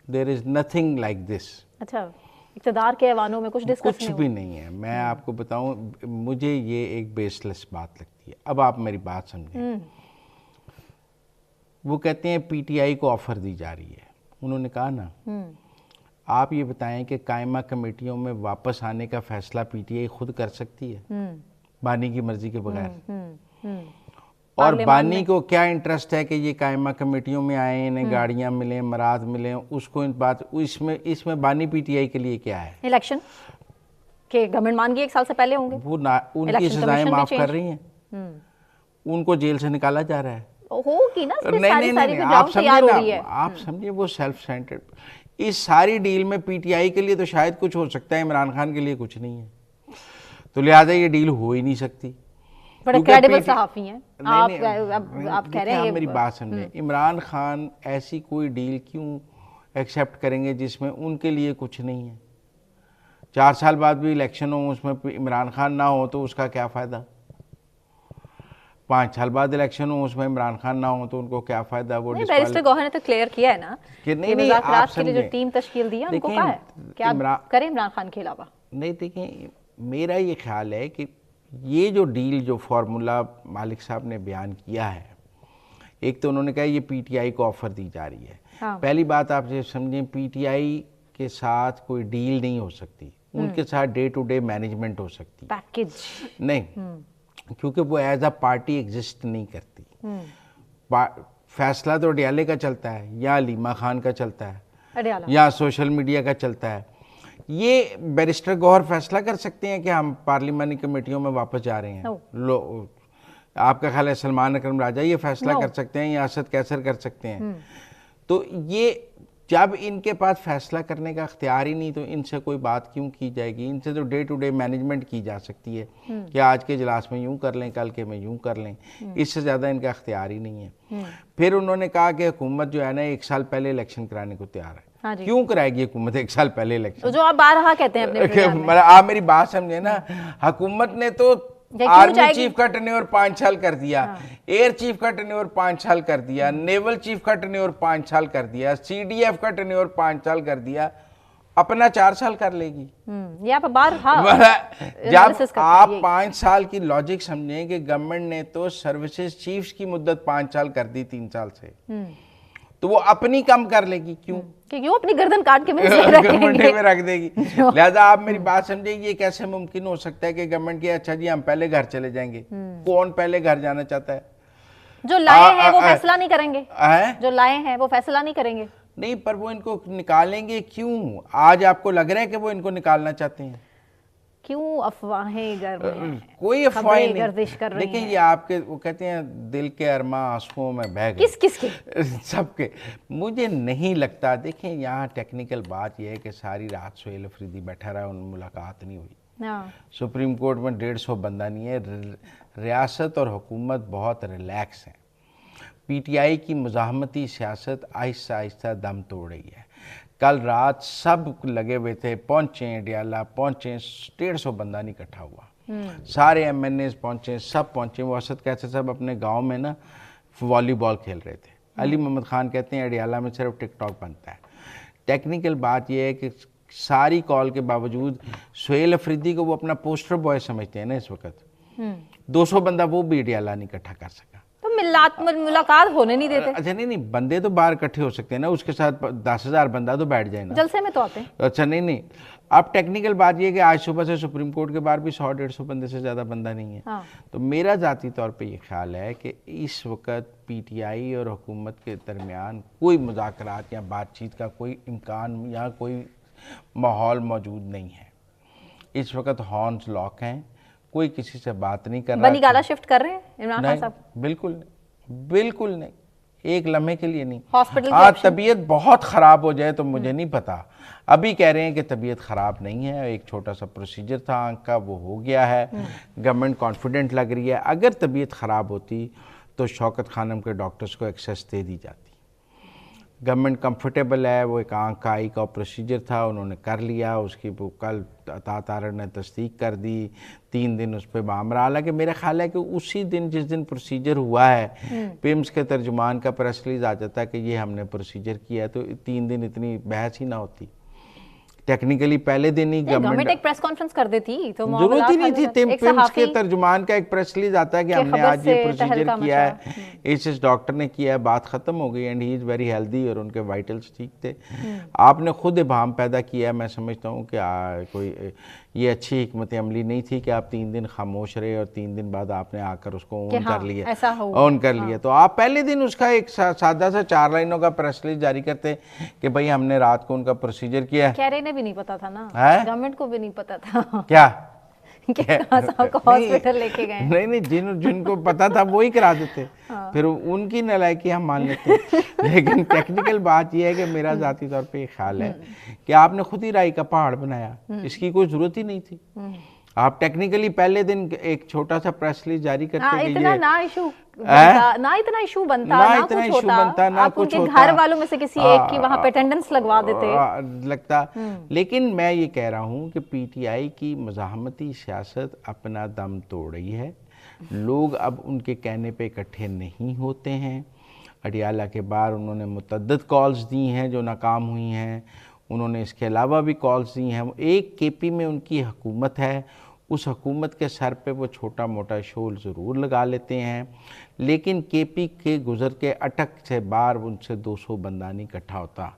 There is nothing like this. अच्छा, इक़्तिदार के ऐवानों में कुछ डिस्कस भी नहीं है। मैं आपको बताऊं, मुझे ये एक बेसलेस बात लगती है। अब आप मेरी बात समझें। वो कहते हैं पीटीआई को ऑफर दी जा रही है। उन्होंने कहा ना, आप ये बताएं कि कायमा कमेटियों में वापस आने का फैसला पीटीआई खुद कर सकती है बानी की मर्जी के बगैर? और बानी को क्या इंटरेस्ट है कि ये कायमा कमेटियों में आए, इन्हें गाड़ियां मिलें, मराद मिलें, उसको इन बात इसमें बानी पीटीआई के लिए क्या है? इलेक्शन के गवर्नमेंट मान गई 1 साल से पहले होंगे, वो उनकी सजाएं माफ कर रही हैं, उनको जेल से निकाला जा रहा है। होगी ना, नहीं, आप समझिए वो सेल्फ सेंटर्ड। इस सारी डील में पीटीआई के लिए तो शायद कुछ हो सकता है, इमरान खान के लिए कुछ नहीं है, तो लिहाजा ये डील हो ही नहीं सकती। बड़े क्रेडिबल सहाफ़ी हैं आप कह रहे हैं। मेरी बात समझे, इमरान खान ऐसी कोई डील क्यों एक्सेप्ट करेंगे जिसमें उनके लिए कुछ नहीं है? 4 साल बाद भी इलेक्शन हो, उसमें इमरान खान ना हो तो उसका क्या फ़ायदा? 5 साल बाद इलेक्शन हो, उसमें इमरान खान ना हो तो उनको क्या फ़ायदा? वो बैरिस्टर गौहर ने तो क्लियर किया है ना कि नहीं, आप के लिए जो टीम तश्कील दी है उनको कहा है क्या करें इमरान खान के अलावा। नहीं, देखिए मेरा ये ख्याल है कि ये जो डील, जो फार्मूला मालिक साहब ने बयान किया है, एक तो उन्होंने कहा ये पीटीआई को ऑफर दी जा रही है। हाँ। पहली बात आप ये समझें, पीटीआई के साथ कोई डील नहीं हो सकती, उनके साथ डे टू डे मैनेजमेंट हो सकती है, पैकेज नहीं, क्योंकि वो एज अ पार्टी एग्जिस्ट नहीं करती। फैसला तो अडियाले का चलता है, या अलीमा खान का चलता है, अडियाला। या सोशल मीडिया का चलता है। ये बैरिस्टर गौहर फैसला कर सकते हैं कि हम पार्लियामानी कमेटियों में वापस जा रहे हैं। No. आपका ख्याल है सलमान अकरम राजा ये फैसला No. कर सकते हैं, या असद कैसर कर सकते हैं? तो ये जब इनके पास फैसला करने का अख्तियार ही नहीं, तो इनसे कोई बात क्यों की जाएगी? इनसे तो डे टू डे मैनेजमेंट की जा सकती है कि आज के इजलास में यूं कर लें, कल के में यूं कर लें, इससे ज़्यादा इनका अख्तियार ही नहीं है। फिर उन्होंने कहा कि हुकूमत जो है ना 1 साल पहले इलेक्शन कराने को तैयार है। हाँ जी। क्यों कराएगी हुकूमत 1 साल पहले इलेक्शन? तो जो आप बारहा कहते हैं अपने प्रोग्राम में। आप मेरी बात समझे ना, हुकूमत ने तो क्यों आर्मी चाहेगी? चीफ का टर्नओवर 5 साल कर दिया, एयर चीफ का टर्नओवर 5 साल कर दिया, नेवल चीफ का टर्नओवर 5 साल कर दिया, सीडीएफ का टर्नओवर 5 साल कर दिया, अपना 4 साल कर लेगी। ये आप बारहा जब analysis करते हैं आप यही। 5 साल की लॉजिक समझें कि गवर्नमेंट ने तो सर्विसेज चीफ्स की मुद्दत 5 साल कर दी 3 साल से, तो वो अपनी कम कर लेगी। क्यों? क्योंकि वो अपनी गर्दन काट के गवर्नमेंट में रख देगी। लिहाजा आप मेरी बात समझे, ये कैसे मुमकिन हो सकता है कि गवर्नमेंट की अच्छा जी हम पहले घर चले जाएंगे? कौन पहले घर जाना चाहता है? जो लाए हैं वो फैसला नहीं करेंगे, है? जो लाए हैं वो फैसला नहीं करेंगे। नहीं, पर वो इनको निकालेंगे क्यों? आज आपको लग रहा है कि वो इनको निकालना चाहते हैं? क्यों अफवाहें कोई अफवाहें नहीं। गर्दिश कर रही देखिए हैं। ये आपके, वो कहते हैं दिल के अरमा आंसुओं में बह गए। किस किस के? सबके। मुझे नहीं लगता। देखें यहाँ टेक्निकल बात यह है कि सारी रात सोहेल अफरीदी बैठा रहा, उन मुलाकात नहीं हुई। हाँ। सुप्रीम कोर्ट में 150 बंदा नहीं है। रियासत और हुकूमत बहुत रिलैक्स है। पीटीआई की मुज़ाहमती सियासत आहिस्ता आहिस्ता दम तोड़ रही है। कल रात सब लगे हुए थे, पहुँचे अडियाला, पहुँचे, 150 बंदा नहीं इकट्ठा हुआ, सारे एमएनएस पहुँचे, सब पहुँचे। वो असद कैसे सब अपने गांव में ना वॉलीबॉल खेल रहे थे। अली मोहम्मद खान कहते हैं अडियाला में सिर्फ टिकटॉक बनता है। टेक्निकल बात यह है कि सारी कॉल के बावजूद सोहेल अफरीदी को वो अपना पोस्टर बॉय समझते हैं ना इस वक्त। 200 बंदा वो भी अडियाला नहीं इकट्ठा कर सका। तो मुलाकात होने नहीं देते। अच्छा नहीं, बंदे तो बाहर इकट्ठे हो सकते हैं ना, उसके साथ 10,000 बंदा तो बैठ जाए ना। जलसे में तो आते हैं। अच्छा नहीं, अब टेक्निकल बात यह कि आज सुबह से सुप्रीम कोर्ट के बाहर भी 100-150 बंदे से ज़्यादा बंदा नहीं है। हाँ। तो मेरा ज़ाती तौर पे ये ख्याल है कि इस वक्त पीटीआई और हुकूमत के दरमियान कोई मुज़ाकरात या बातचीत का कोई इम्कान या कोई माहौल मौजूद नहीं है। इस वक्त हॉर्न्स लॉक हैं, कोई किसी से बात नहीं कर रहा। बनी गाला शिफ्ट कर रहे हैं इमरान खान साहब? बिल्कुल नहीं, बिल्कुल नहीं, एक लम्हे के लिए नहीं। हॉस्पिटल हाँ, तबीयत बहुत ख़राब हो जाए तो मुझे नहीं पता। अभी कह रहे हैं कि तबीयत ख़राब नहीं है, एक छोटा सा प्रोसीजर था आंख का, वो हो गया है, गवर्नमेंट कॉन्फिडेंट लग रही है। अगर तबीयत ख़राब होती तो शौकत खानम के डॉक्टर्स को एक्सेस दे दी जाती। गवर्नमेंट कंफर्टेबल है, वो एक आँख का आई का प्रोसीजर था, उन्होंने कर लिया, उसकी वो कल तातार ने तस्दीक कर दी, 3 दिन उस पर मामला। हालांकि मेरा ख्याल है कि उसी दिन जिस दिन प्रोसीजर हुआ है, पिम्स के तर्जुमान का प्रेस रिलीज आ जाता है कि ये हमने प्रोसीजर किया है, तो 3 दिन इतनी बहस ही ना होती। टेक्निकली पहले दिन ही गवर्नमेंट एक प्रेस कॉन्फ्रेंस कर देती तो जरूरत ही नहीं थी। पिम्स के तर्जुमान का एक प्रेस रिलीज आता है कि हमने आज ये प्रोसीजर किया है, इस डॉक्टर ने किया है, बात खत्म हो गई, and he is very healthy और उनके वाइटल्स ठीक थे। आपने खुद इबाम पैदा किया है। मैं समझता हूँ कि कोई ये अच्छी हिकमत अमली नहीं थी कि आप 3 दिन खामोश रहे और 3 दिन बाद आपने आकर उसको ऑन कर लिया, ऑन कर लिया। तो आप पहले दिन उसका एक सादा सा 4 लाइनों का प्रेस रिलीज जारी करते कि भाई हमने रात को उनका प्रोसीजर किया है। कह रहे ने भी नहीं पता था ना, गवर्नमेंट को भी नहीं पता था क्या साहब को हॉस्पिटल लेके गए। नहीं, जिनको पता था वो ही करा देते। फिर उनकी नालायकी हम मान लेते हैं। लेकिन टेक्निकल बात यह है कि मेरा जाती तौर पे ख्याल है कि आपने खुद ही राई का पहाड़ बनाया, इसकी कोई जरूरत ही नहीं थी। आप टेक्निकली पहले दिन एक छोटा सा प्रेस रिलीज जारी करते कि इतना ना इशू बनता, ना इतना इशू बनता, ना कुछ होता, ना कुछ होता। घर वालों में से किसी एक की वहां पे अटेंडेंस लगवा देते लगता। लेकिन मैं ये कह रहा हूँ कि पीटीआई की मुज़ाहमती सियासत अपना दम तोड़ रही है। लोग अब उनके कहने पे इकट्ठे नहीं होते हैं। अडियाला के बाहर उन्होंने मुतअद्दिद कॉल्स दी हैं जो नाकाम हुई हैं। उन्होंने इसके अलावा भी कॉल्स दी हैं। एक केपी में उनकी हुकूमत है, उस हुकूमत के सर पे वो छोटा मोटा शोल ज़रूर लगा लेते हैं, लेकिन केपी के गुज़र के अटक से बार उनसे 200 बंदा नहीं इकट्ठा होता।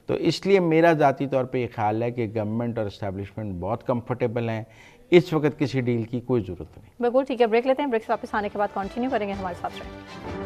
तो इसलिए मेरा ज़ाती तौर पे ये ख्याल है कि गवर्नमेंट और इस्टेब्लिशमेंट बहुत कंफर्टेबल हैं, इस वक्त किसी डील की कोई ज़रूरत नहीं। बिल्कुल ठीक है, ब्रेक लेते हैं, ब्रेक से वापस आने के बाद कंटिन्यू करेंगे, हमारे साथ रहें।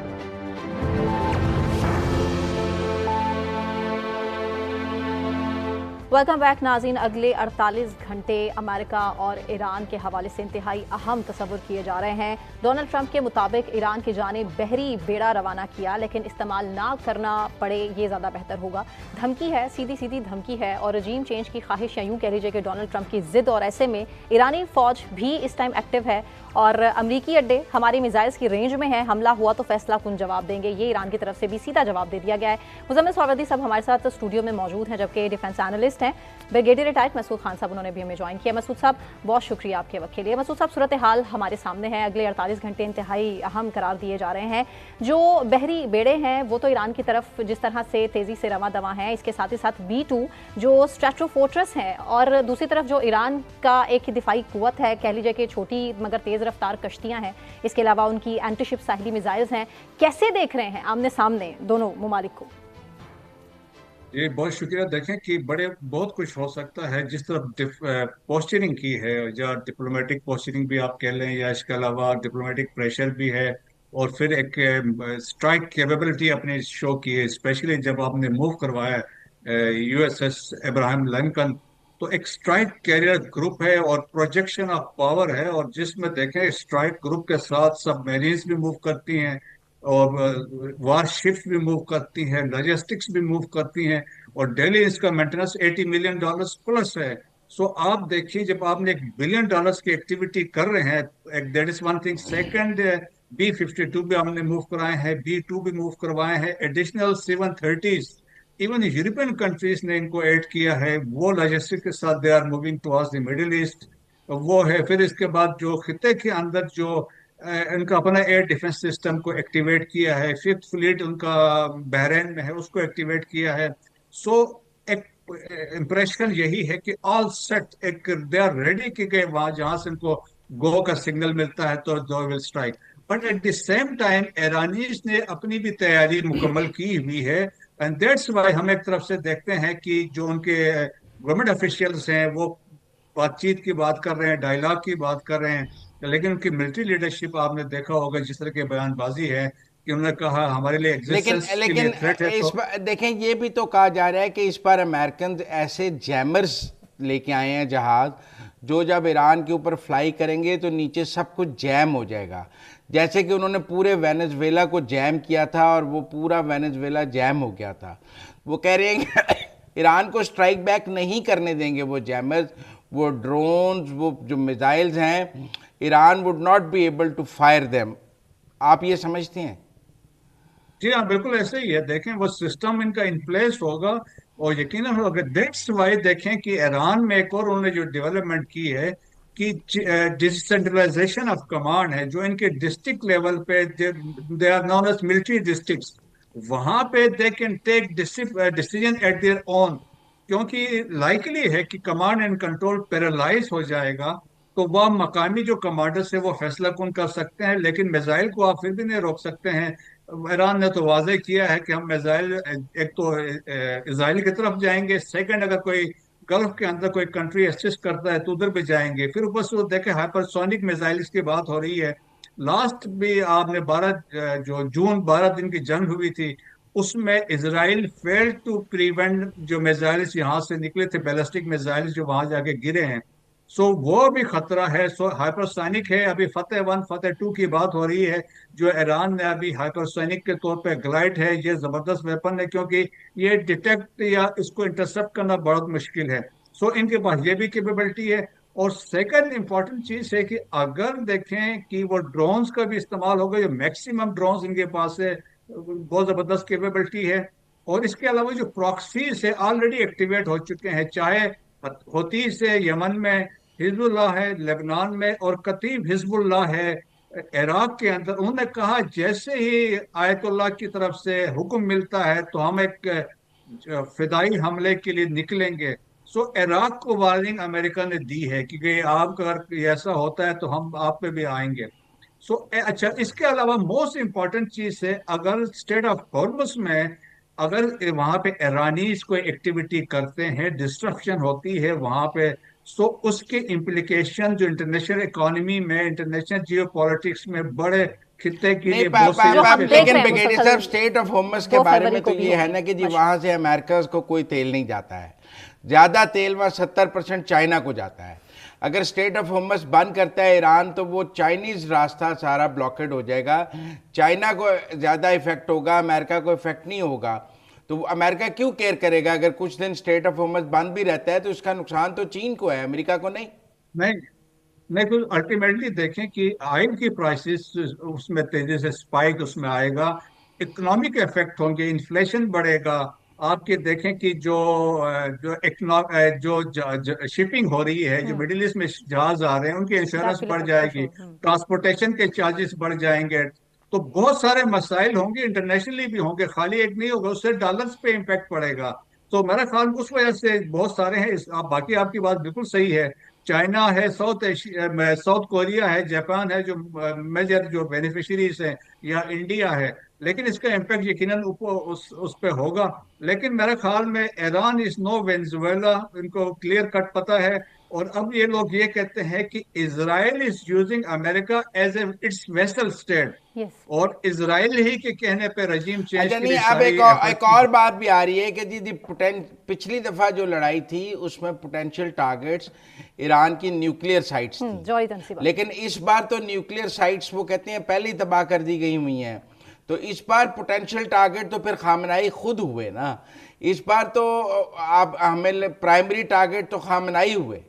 वेलकम बैक नाज़रीन। अगले 48 घंटे अमेरिका और ईरान के हवाले से इंतहाई अहम तस्वुर किए जा रहे हैं। डोनाल्ड ट्रंप के मुताबिक ईरान की जानिब बहरी बेड़ा रवाना किया, लेकिन इस्तेमाल ना करना पड़े ये ज़्यादा बेहतर होगा। धमकी है, सीधी सीधी धमकी है और रजीम चेंज की ख्वाहिश है, यूँ कह लीजिए कि डोनाल्ड ट्रंप की जिद। और ऐसे में ईरानी फ़ौज भी इस टाइम एक्टिव है और अमरीकी अड्डे हमारी मिसाइल्स की रेंज में है, हमला हुआ तो फैसला कुन जवाब देंगे, ये ईरान की तरफ से भी सीधा जवाब दे दिया गया है। मुजम्मिल सौरदी साहब हमारे साथ स्टूडियो में मौजूद हैं, जबकि डिफेंस एनालिस्ट हैं ब्रिगेडियर रिटायर्ड मसूद खान साहब, उन्होंने भी हमें ज्वाइन किया। मसूद साहब बहुत शुक्रिया आपके वक्त के लिए। मसूद साहब, सूरत हाल हमारे सामने है, अगले 48 घंटे इंतहाई अहम करार दिए जा रहे हैं। जो बहरी बेड़े हैं वो तो ईरान की तरफ जिस तरह से तेज़ी से रवा दवा हैं, इसके साथ ही साथ B2 जो स्ट्रेटो फोर्ट्रेस हैं, और दूसरी तरफ जो ईरान का एक दिफाई कुव्वत है, कह लीजिए कि छोटी मगर तेज़ रफ्तार कश्तियाँ हैं, इसके अलावा उनकी एंटीशिप साहिली मिसाइल्स हैं। कैसे देख रहे हैं आमने सामने दोनों ममालिक को? ये बहुत शुक्रिया। देखें कि बहुत कुछ हो सकता है। जिस तरफ पोस्चरिंग की है, या डिप्लोमेटिक पोस्चरिंग भी आप कह लें, या इसके अलावा डिप्लोमेटिक प्रेशर भी है, और फिर एक स्ट्राइक कैपेबिलिटी अपने शो की है, स्पेशली जब आपने मूव करवाया USS अब्राहम लिंकन, तो एक स्ट्राइक कैरियर ग्रुप है और प्रोजेक्शन ऑफ पावर है, और जिसमें देखें स्ट्राइक ग्रुप के साथ सबमरीन्स भी मूव करती हैं और वारशिप्स भी मूव करती हैं, लॉजिस्टिक्स भी मूव करती हैं, और डेली इसका मेंटेनेंस $80 मिलियन प्लस है। सो आप देखिए, जब आपने $1 बिलियन की एक्टिविटी कर रहे हैं, that is one thing. Second, B-52 भी हमने मूव कराए हैं, B2 भी मूव करवाए हैं, additional 730s even European countries ने इनको ऐड किया है, वो लॉजिस्टिक के साथ they are moving towards the middle east. वो है। फिर इसके बाद जो खिते के अंदर जो इनका अपना एयर डिफेंस सिस्टम को एक्टिवेट किया है, फिफ्थ फ्लीट उनका बहरीन में है, उसको एक्टिवेट किया है। सो एक इम्प्रेशन यही है कि ऑल सेट, एक दे आर रेडी कि गए, वहां जहां से इनको गो का सिग्नल मिलता है तो दो will strike. But at the same time Iranians ने अपनी भी तैयारी मुकम्मल की हुई है, एंड दैट्स वाई हम एक तरफ से देखते हैं कि जो उनके गवर्नमेंट ऑफिशियल्स हैं वो बातचीत की बात कर रहे हैं, डायलॉग की बात कर रहे हैं, लेकिन उनकी मिलिट्री लीडरशिप आपने देखा होगा जिस तरह की बयानबाजी है कि उन्होंने कहा हमारे लिए लेकिन एग्जिस्टेंस के लिए लेकिन थ्रेट है। इस बार देखें, ये भी तो कहा जा रहा है कि इस बार अमेरिकन ऐसे जैमर्स लेके आए हैं जहाज, जो जब ईरान के ऊपर फ्लाई करेंगे तो नीचे सब कुछ जैम हो जाएगा, जैसे कि उन्होंने पूरे वेनेजुएला को जैम किया था और वो पूरा वेनेजुएला जैम हो गया था। वो कह रहे हैं कि ईरान को स्ट्राइक बैक नहीं करने देंगे वो जैमर्स, वो ड्रोन्स, वो जो मिसाइल्स हैं, Iran would not be able to fire them. आप ये समझते हैं? जी हाँ, बिल्कुल ऐसे ही है। देखें वो सिस्टम इनका इन प्लेस होगा और यकीनन होगा। दैट्स वाई देखें कि ईरान में एक और उन्होंने जो डेवलपमेंट की है कि डिसेंट्रलाइजेशन ऑफ कमांड है, जो इनके डिस्ट्रिक्ट लेवल पे they are known as military districts, वहां पे they can take decision at their own, क्योंकि लाइकली है कि कमांड एंड कंट्रोल पैरालाइज हो जाएगा, तो वह मकामी जो कमांडर्स है वो फैसला कौन कर सकते हैं, लेकिन मिसाइल को आप फिर भी नहीं रोक सकते हैं। ईरान ने तो वाजे किया है कि हम मिसाइल एक तो इसराइल की तरफ जाएंगे, सेकंड अगर कोई गल्फ के अंदर कोई कंट्री असिस्ट करता है तो उधर भी जाएंगे। फिर ऊपर से वो देखे हाइपरसोनिक मिसाइल की बात हो रही है। लास्ट भी आपने 12 दिन की जंग हुई थी, उसमें इसराइल फेल्ड टू प्रिवेंट जो मिसाइल्स यहाँ से निकले थे, बैलिस्टिक मिसाइल्स जो वहां जाके गिरे हैं। सो वो भी खतरा है। सो हाइपरसोनिक है। अभी फतेह 1 फतेह 2 की बात हो रही है, जो ईरान ने अभी हाइपरसोनिक के तौर पे ग्लाइड है, ये जबरदस्त वेपन है, क्योंकि ये डिटेक्ट या इसको इंटरसेप्ट करना बहुत मुश्किल है। सो इनके पास ये भी कैपेबिलिटी है। और सेकंड इंपॉर्टेंट चीज है कि अगर देखें कि वो ड्रोन्स का भी इस्तेमाल होगा, जो मैक्सिमम ड्रोन्स इनके पास है, बहुत जबरदस्त कैपेबिलिटी है। और इसके अलावा जो प्रॉक्सीज है ऑलरेडी एक्टिवेट हो चुके हैं, चाहे हौती से यमन में, हिजबुल्लाह है लेबनान में, और कतीब हिजबुल्लाह है इराक के अंदर। उन्होंने कहा जैसे ही आयतुल्लाह की तरफ से हुक्म मिलता है तो हम एक फिदाई हमले के लिए निकलेंगे। सो इराक को वार्निंग अमेरिका ने दी है कि आप अगर ऐसा होता है तो हम आप पे भी आएंगे। अच्छा, इसके अलावा मोस्ट इम्पॉर्टेंट चीज है, अगर स्टेट ऑफ हॉर्मुज में अगर वहां पे ईरानीज कोई एक्टिविटी करते हैं, डिस्ट्रक्शन होती है वहां पे, सो उसके इम्प्लीकेशन जो इंटरनेशनल इकोनॉमी में, इंटरनेशनल जियो पॉलिटिक्स में बड़े खित्ते के नहीं लिए बहुत से जो हम देख लेकिन रहे हैं ब्रिगेडियर मुसलसल साहब, स्टेट ऑफ होमस के 2 बारे फरवरी में तो को भी ये है होगी ना कि जी मशहूर। वहां से अमेरिका को कोई तेल नहीं जाता है, ज्यादा तेल वहां 70% चाइना को जाता है। अगर स्टेट ऑफ होमस बंद करता है ईरान तो वो चाइनीज रास्ता सारा ब्लॉकेड हो जाएगा, चाइना को ज्यादा इफेक्ट होगा, अमेरिका को इफेक्ट नहीं होगा। तो अमेरिका क्यों केयर करेगा? अगर कुछ दिन स्टेट ऑफ होमस बंद भी रहता है तो उसका नुकसान तो चीन को है, अमेरिका को नहीं। नहीं, नहीं, तो अल्टीमेटली देखें कि ऑयल की प्राइसेस उसमें तेजी से स्पाइक उसमें आएगा, इकोनॉमिक इफेक्ट होंगे, इन्फ्लेशन बढ़ेगा। आपके देखें कि जो शिपिंग हो रही है, जो मिडिल ईस्ट में जहाज आ रहे हैं, उनकी दैट इंश्योरेंस विल बढ़ अफेक्ट फॉर जाएगी, श्योर। ट्रांसपोर्टेशन के चार्जेस बढ़ जाएंगे। तो बहुत सारे मसाइल होंगे, इंटरनेशनली भी होंगे, खाली एक नहीं होगा, उससे डॉलर्स पे इम्पेक्ट पड़ेगा। तो मेरा ख्याल उस वजह से बहुत सारे हैं बाकी आपकी बात बिल्कुल सही है। चाइना है, साउथ कोरिया है, जापान है, जो मेजर जो बेनिफिशरीज हैं, या इंडिया है। लेकिन इसका इम्पैक्ट यकीनन उस पे होगा। लेकिन मेरे ख्याल में ईरान इज नो वेनेजुएला, इनको क्लियर कट पता है। और अब ये लोग ये कहते हैं कि Israel is using America as a its vessel state, yes. और इजराइल ही के कहने पे रजीम चेंज अच्छा, के नहीं, लिए अब सारी एक एफर्ट्स। और बात भी आ रही है कि जी पिछली दफा जो लड़ाई थी उसमें पोटेंशियल टारगेट्स ईरान की न्यूक्लियर साइट्स थी, जॉय तनसीबा। लेकिन इस बार तो न्यूक्लियर साइट्स वो कहते हैं पहले ही तबाह कर दी गई हुई हैं। तो इस बार पोटेंशियल टारगेट तो फिर खामनाई खुद हुए ना, इस बार तो आप हमें प्राइमरी टारगेट तो खामनाई हुए।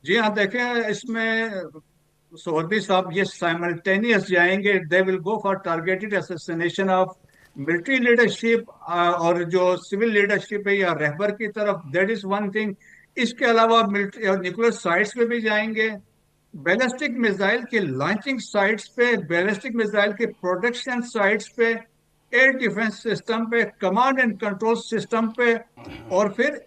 जी हाँ, देखें इसमें सोहरबी साहब ये साइमल्टेनियस जाएंगे, they will go for targeted assassination of military leadership और जो सिविल लीडरशिप है या रहबर की तरफ, दैट इज वन थिंग। इसके अलावा मिलिट्री और न्यूक्लियर साइट्स पे भी जाएंगे, बैलिस्टिक मिसाइल के लॉन्चिंग साइट्स पे, बैलिस्टिक मिसाइल के प्रोडक्शन साइट्स पे, एयर डिफेंस सिस्टम पे, कमांड एंड कंट्रोल सिस्टम पे, और फिर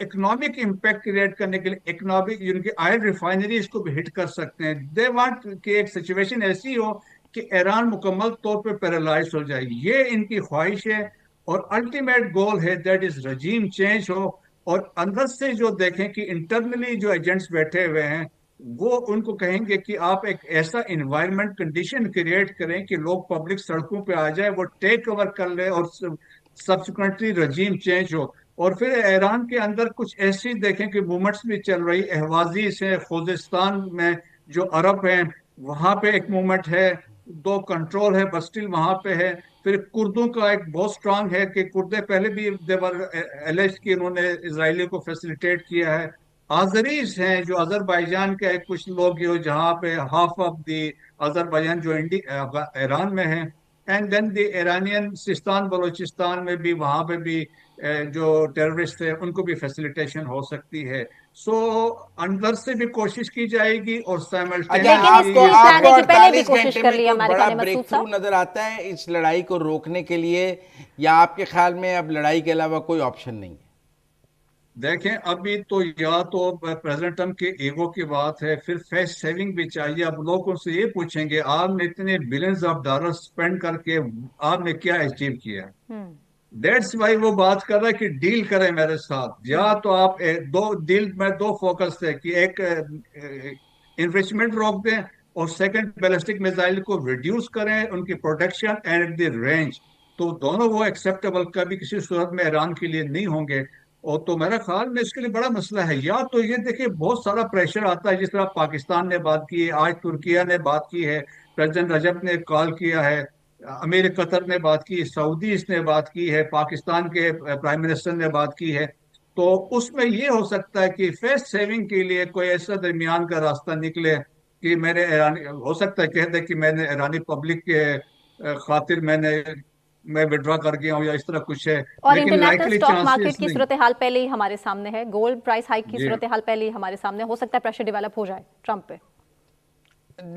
इकोनॉमिक इम्पैक्ट क्रिएट करने के लिए इकोनॉमिक, उनकी ऑयल रिफाइनरीज को भी हिट कर सकते हैं। दे वांट कि एक सिचुएशन ऐसी हो कि ईरान मुकम्मल तौर पे पैरालाइज हो जाए, ये इनकी ख्वाहिश है। और अल्टीमेट गोल है दैट इज रजीम चेंज हो। और अंदर से जो देखें कि इंटरनली जो एजेंट्स बैठे हुए हैं, वो उनको कहेंगे कि आप एक ऐसा इन्वायरमेंट कंडीशन क्रिएट करें कि लोग पब्लिक सड़कों पे आ जाए, वो टेक ओवर कर ले, और सब्सिक्वेंटली रजीम चेंज हो। और फिर ईरान के अंदर कुछ ऐसी देखें कि मूवमेंट्स भी चल रही, अहवाजी से खुजिस्तान में जो अरब हैं वहां पे एक मूवमेंट है, दो कंट्रोल है बस स्टिल वहां पे है। फिर कुर्दों का एक बहुत स्ट्रांग है कि कुर्दे पहले भी देवर एलेज कि उन्होंने इसराइली को फैसिलिटेट किया है। आजरीज हैं जो अजरबैजान के कुछ लोग जो जहाँ पे हाफ ऑफ द अजरबैजान जो ईरान में है। And then the Iranian Sistan Balochistan में भी, वहां पे भी जो टेररिस्ट है उनको भी फैसिलिटेशन हो सकती है। सो अंदर से भी कोशिश की जाएगी और अच्छा, लेकिन इस साइमल्टेनियसली आपको डील पे आपको आने की पहले भी 48 कोशिश घंटे कर में ली कोई अमेरिका बड़ा ने, ब्रेक मसूद थ्रू साहब। नजर आता है इस लड़ाई को रोकने के लिए, या आपके ख्याल में अब लड़ाई के अलावा कोई ऑप्शन नहीं है? देखें, अभी तो या तो प्रेसिडेंट ट्रम्प के ईगो की बात है, फिर फेस सेविंग भी चाहिए। अब लोग उनसे ये पूछेंगे आपने इतने बिलियंस ऑफ डॉलर स्पेंड करके आपने क्या अचीव किया। हम्म। दैट्स वाई वो बात कर रहा है कि डील करें मेरे साथ, या तो आप दो डील में दो फोकस थे कि एक इन्वेस्टमेंट रोक दें, और सेकंड बैलिस्टिक मिसाइल को रिड्यूस करें उनकी प्रोटेक्शन एंड द रेंज। तो दोनों वो एक्सेप्टेबल कभी किसी सूरत में ईरान के लिए नहीं होंगे। और तो मेरा ख्याल में इसके लिए बड़ा मसला है। या तो ये देखिए बहुत सारा प्रेशर आता है, जिस तरह पाकिस्तान ने बात की है, आज तुर्किया ने बात की है, प्रेसिडेंट रजब ने कॉल किया है, अमीर कतर ने बात की, सऊदीज ने बात की है, पाकिस्तान के प्राइम मिनिस्टर ने बात की है। तो उसमें ये हो सकता है कि फेस सेविंग के लिए कोई ऐसा दरमियान का रास्ता निकले कि मैंने ईरानी, हो सकता है कह दे कि मैंने ईरानी पब्लिक के खातिर मैं विड्रॉ कर गया हूँ, या इस तरह कुछ है। और लेकिन international likely stock market chances की नहीं। सूरत हाल पहले ही हमारे सामने है, गोल्ड प्राइस हाइक की जी सूरत हाल पहले ही हमारे सामने, हो सकता है प्रेशर डेवलप हो जाए ट्रम्प पे।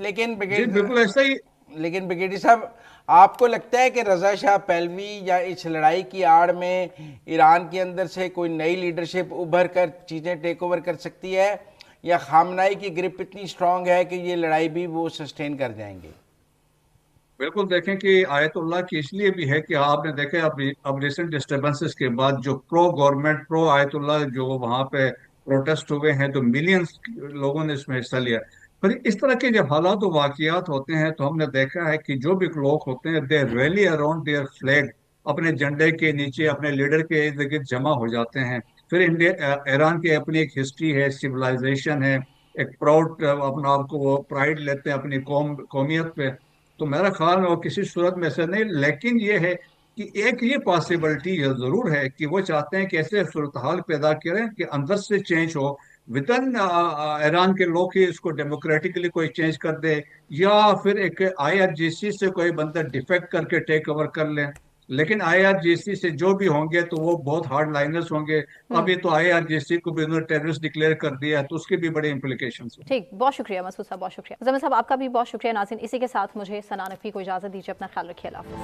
लेकिन जी बिल्कुल ऐसा ही। लेकिन ब्रिगेडियर साहब, आपको लगता है कि रज़ा शाह पहलवी या इस लड़ाई की आड़ में ईरान के अंदर से कोई नई लीडरशिप उभर कर चीज़ें टेक ओवर कर सकती है, या खामनाई की ग्रिप इतनी स्ट्रांग है कि ये लड़ाई भी वो सस्टेन कर जाएंगे? बिल्कुल देखें कि आयतुल्लाह की इसलिए भी है कि आपने देखा अब रिसेंट डिस्टर्बेंसेस के बाद जो प्रो गवर्नमेंट प्रो आयतुल्लाह जो वहां पे प्रोटेस्ट हुए हैं, तो मिलियंस लोगों ने इसमें हिस्सा लिया। फिर इस तरह के जब हालात और वाकयात होते हैं तो हमने देखा है कि जो भी लोग होते हैं दे रैली अराउंड देयर फ्लैग, अपने झंडे के नीचे अपने लीडर के इर्द गिर्द जमा हो जाते हैं। फिर इंडिया ईरान की अपनी एक हिस्ट्री है, सिविलाइजेशन है, एक प्राउड अपना आपको वो प्राइड लेते हैं अपनी कौमियत पे। तो मेरा ख्याल में वो किसी सूरत में से नहीं, लेकिन ये है कि एक ये पॉसिबिलिटी जरूर है कि वो चाहते हैं कि ऐसे सूरत हाल पैदा करें कि अंदर से चेंज हो, विद इन ईरान के लोग ही इसको डेमोक्रेटिकली कोई चेंज कर दे, या फिर एक आईआरजीसी से कोई बंदा डिफेक्ट करके टेक ओवर कर ले। लेकिन आईआरजीसी से जो भी होंगे तो वो बहुत हार्ड लाइनर्स होंगे। अभी तो आईआरजीसी को भी उन्होंने टेररिस्ट डिक्लेयर कर दिया है, तो उसके भी बड़े इंप्लीकेशंस हैं। ठीक, बहुत शुक्रिया मसूद साहब, बहुत शुक्रिया मुजम्मिल साहब, आपका भी बहुत शुक्रिया। नाज़रीन, इसी के साथ मुझे सना नकवी को इजाज़त दीजिए। अपना ख्याल रखिए, अल्लाह हाफ़िज़।